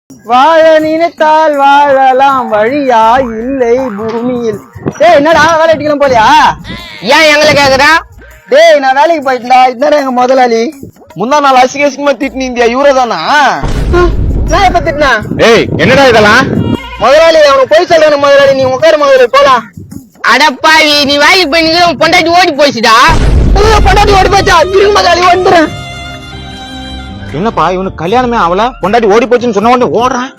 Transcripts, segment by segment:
வாழ நினைத்தால் வாழலாம் வழியா இல்லை பூமியில். டேய் என்னடா வேலைக்கு போலியா? ஏன் எங்களை கேக்குறா? டேய் நான் வேலைக்கு போயிட்டா. இதுதான் எங்க முதலாளி. முந்தா நாள் அசிங்கமா திட்டினி இந்தியா இவரதானா? நான் எப்ப திட்டினா? ஏய் என்னடா இதெல்லாம்? முதலாளி அவனுக்கு போய் சொல்றேன். முதலாளி நீ உட்காரு முதலாளி போலாம். அடப்பாவி நீ வேலைக்கு போய் பொண்டாட்டி ஓடி போயிடுச்சுடா. பொண்டாட்டி ஓடி போச்சா? இருக்கு முதலாளி வந்துடுறேன். என்னப்பா இவனுக்கு கல்யாணமே அவள பொண்டாட்டி ஓடி போச்சுன்னு சொன்ன உடனே ஓடுறான்.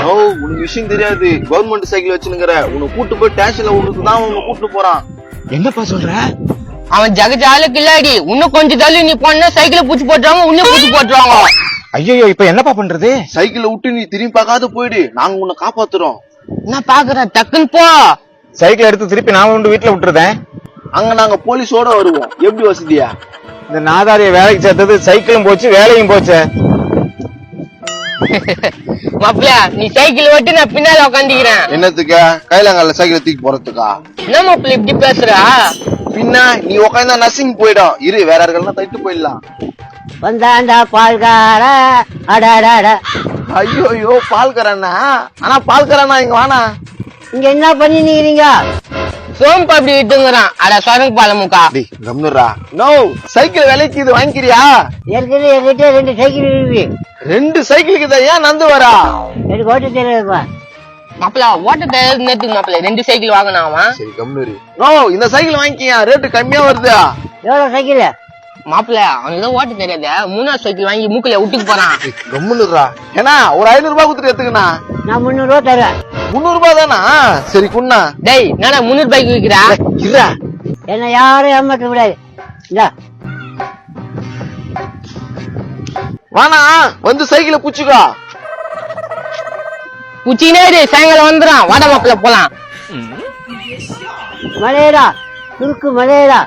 ஓ உனக்கு விஷயம் தெரியாது. கவர்மெண்ட் சைக்கிள் வச்சுனுங்கிற உன்னை கூட்டு போய் ஸ்டேஷன்ல விட்டுதான் உன்னை கூட்டு போறான். என்னப்பா சொல்ற? அவன் ஜகஜால கில்லாடி. இன்னும் கொஞ்சம் தள்ளி நீ போனா சைக்கிள பூச்சி போட்டுருவாங்க. இன்னும் பூச்சி போட்டுருவாங்க. ஐயோ இப்ப என்னப்பா பண்றது? சைக்கிளை விட்டு நீ திரும்பி பார்க்காத போயிடு. நாங்க உன்னை காப்பாத்துறோம். என்ன பாக்குற? டக்குன்னு போ. சைக்கிள் எடுத்து திருப்பி நான் கொண்டு வீட்டுல விட்டுருதேன். அங்க நாங்க போலீஸோட வருவோம். எப்படி வசதியா? இந்த நாதாரிய வேலைக்கு சேர்த்தது சைக்கிளும் போச்சு வேலையும் போச்சு. மாப்பிள்ள நீ சைக்கிள் ஓட்டு நான் பின்னால உட்காந்துக்கிறேன். என்னத்துக்கு? கையிலங்கால சைக்கிளை தூக்கி போறதுக்கா? என்ன மாப்பிள்ள இப்படி பேசுறா? பின்ன நீ உட்காந்தா நர்சிங் போயிடும். இரு வேற யாருக்கெல்லாம் தட்டு போயிடலாம். வந்தாண்டா பால்கார அடாடா. ஐயோ ஐயோ பால்கரண்ணா. ஆனா பால்கரண்ணா இங்க வானா. இங்க என்ன பண்ணி நீங்க? சோம்பு அப்படி விட்டுங்கிறான். அட சொரங்க பாலமுக்கா. கம்னுரா. நோ சைக்கிள் விலைக்கு இது வாங்கிக்கிறியா? ஏற்கனவே என்கிட்ட 2 சைக்கிள் இருக்கு. 2 சைக்கிளுக்கு தான் ஏன் நந்து வரா? எனக்கு ஓட்ட தெரியாதுப்பா. மாப்பிள்ள ஓட்ட தெரியாது நேத்து மாப்பிள்ள 2 சைக்கிள் வாங்கினாவா? சரி கம்னுரி. நோ இந்த சைக்கிள் வாங்கிக்கியா ரேட்டு கம்மியா வருது. எவ்வளவு சைக்கிள்? மாப்பிள்ள அவனுக்கு ஓட்ட தெரியாது. 3ஆவது சைக்கிள் வாங்கி மூக்குல விட்டுக்கு போறான். கம்னுரா. ஏன்னா ஒரு 500 ரூபாய் கொடுத்துட்டு எடுத்துக்கண்ணா. நான் 300 ரூபா தருவேன். 300 ரூபாய் தானா? சரி குண்ணா. டேய் நானா 300 பைக் விக்கிறா? இருடா. என்ன யாரும் ஏமாற்ற கூடாது. வானா வந்து சைக்கிளை புச்சுக்கோ. புச்சினே சாயங்காலம் வந்துடும். வாட மாப்பிள்ள போலாம். மலையடா சுருக்கு மலையடா.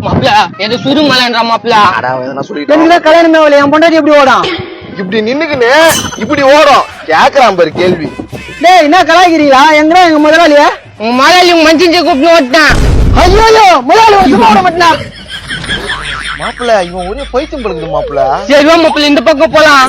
மாப்பிள்ள எது சுரு மலைன்றா மாப்பிள்ள. நான் சொல்லிட்டேன். எனக்கு கல்யாணமே வரல. என் பொண்டாட்டி எப்படி ஓடும்? இப்படி நின்னுக்குன்னு இப்படி ஓடும். கேக்குறான் பாரு கேள்வி. டேய் என்ன கலாய்க்கிறீங்களா? எங்கடா எங்க முதலாளியா? உங்க முதலாளி மஞ்சிஞ்சு கூப்பிட்டு ஓட்டான். ஐயோ முதலாளி சும்மா ஓட மாட்டான். மாப்பிள்ள இவன் ஒரே பைத்தியம் படுக்குது மாப்பிள்ள. சரி மாப்பிள்ள இந்த பக்கம் போலாம்.